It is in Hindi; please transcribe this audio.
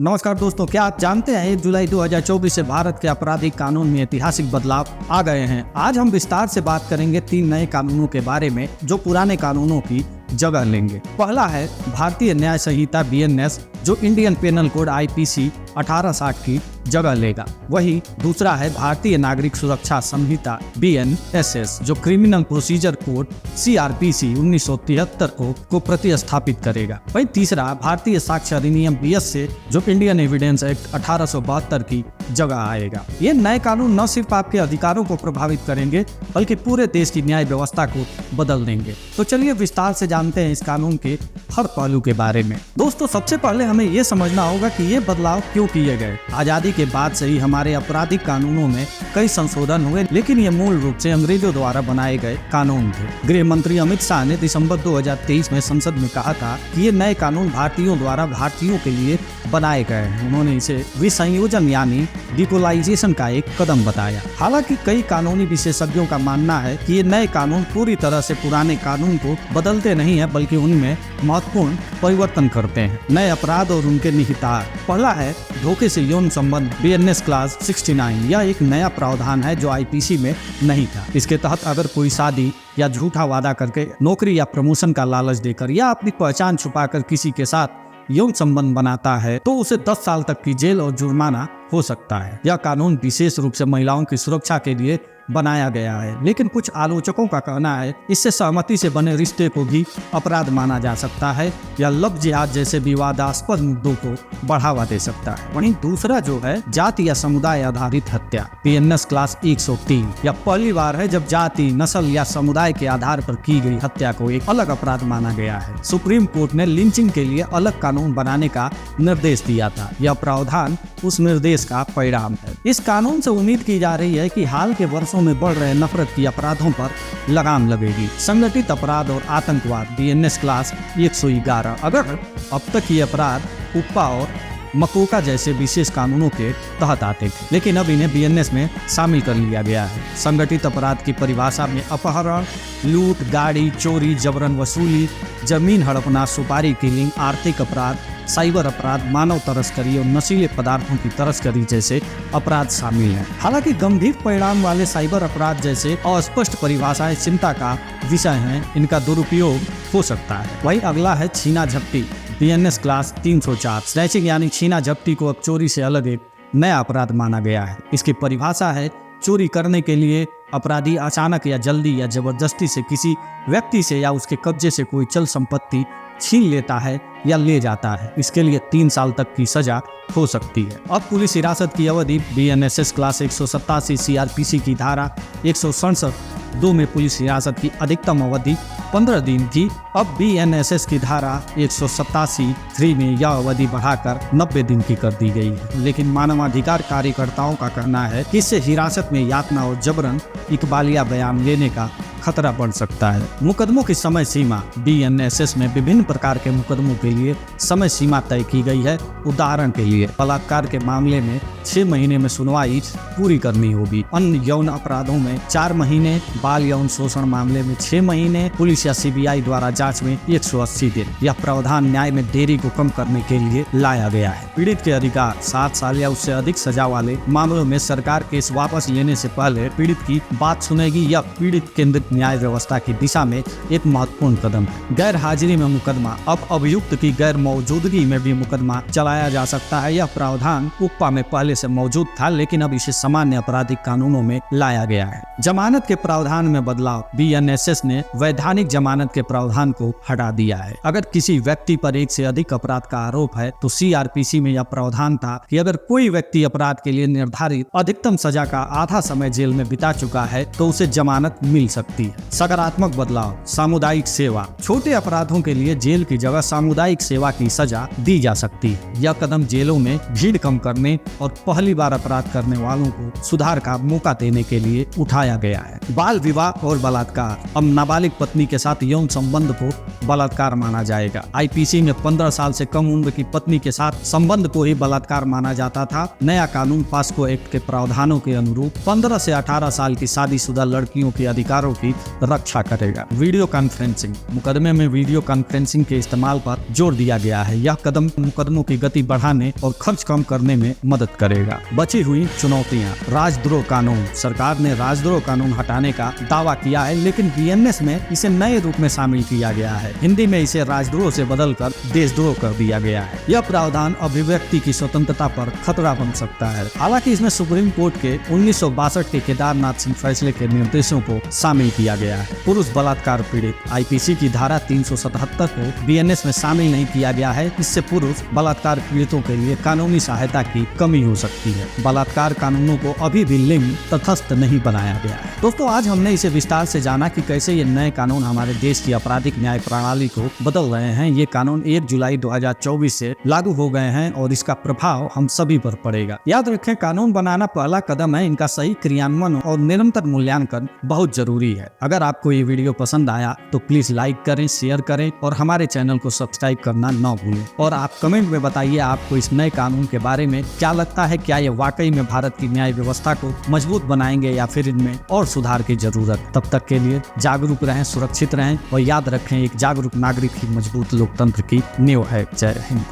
नमस्कार दोस्तों, क्या आप जानते हैं 1 जुलाई 2024 से भारत के आपराधिक कानून में ऐतिहासिक बदलाव आ गए हैं। आज हम विस्तार से बात करेंगे 3 नए कानूनों के बारे में जो पुराने कानूनों की जगह लेंगे। पहला है भारतीय न्याय संहिता BNS जो इंडियन पेनल कोड IPC 1860 की जगह लेगा। वही दूसरा है भारतीय नागरिक सुरक्षा संहिता BNSS जो क्रिमिनल प्रोसीजर कोड CRPC 1973 को प्रतिस्थापित करेगा। वही तीसरा भारतीय साक्ष्य अधिनियम BS से जो इंडियन एविडेंस एक्ट 1872 की जगह आएगा। ये नए कानून न सिर्फ आपके अधिकारों को प्रभावित करेंगे बल्कि पूरे देश की न्याय व्यवस्था को बदल देंगे। तो चलिए विस्तार से जानते हैं इस कानून के हर पहलू के बारे में। दोस्तों, सबसे पहले हमें ये समझना होगा कि ये बदलाव क्यों किए गए। आजादी के बाद से ही हमारे आपराधिक कानूनों में कई संशोधन हुए, लेकिन ये मूल रूप से अंग्रेजों द्वारा बनाए गए कानून थे। गृह मंत्री अमित शाह ने दिसंबर 2023 में संसद में कहा था कि ये नए कानून भारतीयों द्वारा भारतीयों के लिए बनाए गए हैं। उन्होंने इसे विसंयोजन यानी डिकोलाइजेशन का एक कदम बताया। हालांकि कई कानूनी विशेषज्ञों का मानना है कि ये नए कानून पूरी तरह से पुराने कानून को बदलते नहीं है बल्कि उनमें महत्वपूर्ण परिवर्तन करते हैं। नए अपराध और उनके निहितार्थ। पहला है धोखे से यौन संबंध BNS क्लास 69। यह एक नया प्रावधान है जो IPC में नहीं था। इसके तहत अगर कोई शादी या झूठा वादा करके नौकरी या प्रमोशन का लालच देकर या अपनी पहचान छुपाकर किसी के साथ यौन संबंध बनाता है तो उसे 10 साल तक की जेल और जुर्माना हो सकता है। यह कानून विशेष रूप से महिलाओं की सुरक्षा के लिए बनाया गया है, लेकिन कुछ आलोचकों का कहना है इससे सहमति से बने रिश्ते को भी अपराध माना जा सकता है या लव जिहाद जैसे विवादास्पद मुद्दों को बढ़ावा दे सकता है। वहीं दूसरा जो है जाति या समुदाय आधारित हत्या BNS क्लास 103। यह पहली बार है जब जाति, नस्ल या समुदाय के आधार पर की गई हत्या को एक अलग अपराध माना गया है। सुप्रीम कोर्ट ने लिंचिंग के लिए अलग कानून बनाने का निर्देश दिया था। यह प्रावधान उस निर्देश का परिणाम है। इस कानून से उम्मीद की जा रही है कि हाल के वर्षों में बढ़ रहे नफरत की अपराधों पर लगाम लगेगी। संगठित अपराध और आतंकवाद BNS क्लास 111। अगर अब तक ये अपराध UPA और मकोका जैसे विशेष कानूनों के तहत आते थे, लेकिन अब इन्हें BNS में शामिल कर लिया गया है। संगठित अपराध की परिभाषा में अपहरण, लूट, गाड़ी चोरी, जबरन वसूली, जमीन हड़पना, सुपारी किलिंग, आर्थिक अपराध, साइबर अपराध, मानव तस्करी और नशीले पदार्थों की तस्करी जैसे अपराध शामिल हैं। हालांकि गंभीर परिणाम वाले साइबर अपराध जैसे अस्पष्ट परिभाषाएं चिंता का विषय हैं। इनका दुरुपयोग हो सकता है। वही अगला है छीना झपटी BNS क्लास 304। स्नैचिंग यानी छीना झपटी को अब चोरी से अलग एक नया अपराध माना गया है। इसकी परिभाषा है चोरी करने के लिए अपराधी अचानक या जल्दी या जबरदस्ती से किसी व्यक्ति से या उसके कब्जे से कोई चल संपत्ति छीन लेता है या ले जाता है। इसके लिए 3 साल तक की सजा हो सकती है। अब पुलिस हिरासत की अवधि BNSS क्लास 187 CRPC की धारा 167(2) में पुलिस हिरासत की अधिकतम अवधि 15 दिन थी। अब BNSS की धारा 187(3) में यह अवधि बढ़ाकर 90 दिन की कर दी गई है। लेकिन मानवाधिकार कार्यकर्ताओं का कहना है कि इससे हिरासत में यातना और जबरन इकबालिया बयान लेने का खतरा बढ़ सकता है। मुकदमों की समय सीमा। BNSS में विभिन्न प्रकार के मुकदमों के लिए समय सीमा तय की गई है। उदाहरण के लिए बलात्कार के मामले में 6 महीने में सुनवाई पूरी करनी होगी। अन्य यौन अपराधों में 4 महीने, बाल यौन शोषण मामले में 6 महीने, पुलिस या CBI द्वारा जांच में 180 दिन। यह प्रावधान न्याय में देरी को कम करने के लिए लाया गया है। पीड़ित के अधिकार। 7 साल या उससे अधिक सजा वाले मामलों में सरकार केस वापस लेने से पहले पीड़ित की बात सुनेगी। यह पीड़ित केंद्रित न्याय व्यवस्था की दिशा में एक महत्वपूर्ण कदम है। गैर हाजिरी में मुकदमा। अब अभियुक्त की गैर मौजूदगी में भी मुकदमा चलाया जा सकता है। यह प्रावधान UPA में पहले से मौजूद था, लेकिन अब इसे सामान्य आपराधिक कानूनों में लाया गया है। जमानत के प्रावधान में बदलाव। BNSS ने वैधानिक जमानत के प्रावधान को हटा दिया है। अगर किसी व्यक्ति पर 1 से अधिक अपराध का आरोप है तो CRPC में यह प्रावधान था कि अगर कोई व्यक्ति अपराध के लिए निर्धारित अधिकतम सजा का आधा समय जेल में बिता चुका है तो उसे जमानत मिल सकती है। सकारात्मक बदलाव। सामुदायिक सेवा। छोटे अपराधों के लिए जेल की जगह सामुदायिक सेवा की सजा दी जा सकती है। यह कदम जेलों में भीड़ कम करने और पहली बार अपराध करने वालों को सुधार का मौका देने के लिए उठाया गया है। बाल विवाह और बलात्कार। अब नाबालिग पत्नी के साथ यौन संबंध को बलात्कार माना जाएगा। IPC में 15 साल से कम उम्र की पत्नी के साथ संबंध को ही बलात्कार माना जाता था। नया कानून पास्को एक्ट के प्रावधानों के अनुरूप 15 से 18 साल की शादीशुदा लड़कियों के अधिकारों की की रक्षा करेगा। वीडियो कॉन्फ्रेंसिंग, मुकदमे में वीडियो कॉन्फ्रेंसिंग के इस्तेमाल पर जोर दिया गया है। यह कदम मुकदमों की गति बढ़ाने और खर्च कम करने में मदद करेगा। बची हुई चुनौतियां, राजद्रोह कानून। सरकार ने राजद्रोह कानून हटाने का दावा किया है, लेकिन बीएनएस में इसे नए रूप में शामिल किया गया है। हिंदी में इसे राजद्रोह से बदलकर देशद्रोह कर दिया गया है। यह प्रावधान अभिव्यक्ति की स्वतंत्रता पर खतरा बन सकता है। हालांकि इसमें सुप्रीम कोर्ट के 1962 के केदारनाथ सिंह फैसले के निर्देशों को शामिल किया गया है। पुरुष बलात्कार पीड़ित, आईपीसी की धारा 377 को बीएनएस में शामिल नहीं किया गया है। इससे पुरुष बलात्कार पीड़ितों के लिए कानूनी सहायता की कमी हो सकती है। बलात्कार कानूनों को अभी भी लिंग तटस्थ नहीं बनाया गया है। दोस्तों, आज हमने इसे विस्तार से जाना कि कैसे ये नए कानून हमारे देश की आपराधिक न्याय प्रणाली को बदल रहे हैं। ये कानून 1 जुलाई 2024 से लागू हो गए हैं और इसका प्रभाव हम सभी पर पड़ेगा। याद रखें, कानून बनाना पहला कदम है, इनका सही क्रियान्वयन और निरंतर मूल्यांकन बहुत जरूरी है। अगर आपको ये वीडियो पसंद आया तो प्लीज लाइक करें, शेयर करें और हमारे चैनल को सब्सक्राइब करना न भूलें। और आप कमेंट में बताइए आपको इस नए कानून के बारे में क्या लगता है। क्या ये वाकई में भारत की न्याय व्यवस्था को मजबूत बनाएंगे या फिर इनमें और सुधार की जरूरत। तब तक के लिए जागरूक रहें, सुरक्षित रहें और याद रखें, एक जागरूक नागरिक ही मजबूत लोकतंत्र की नींव है। जय हिंद।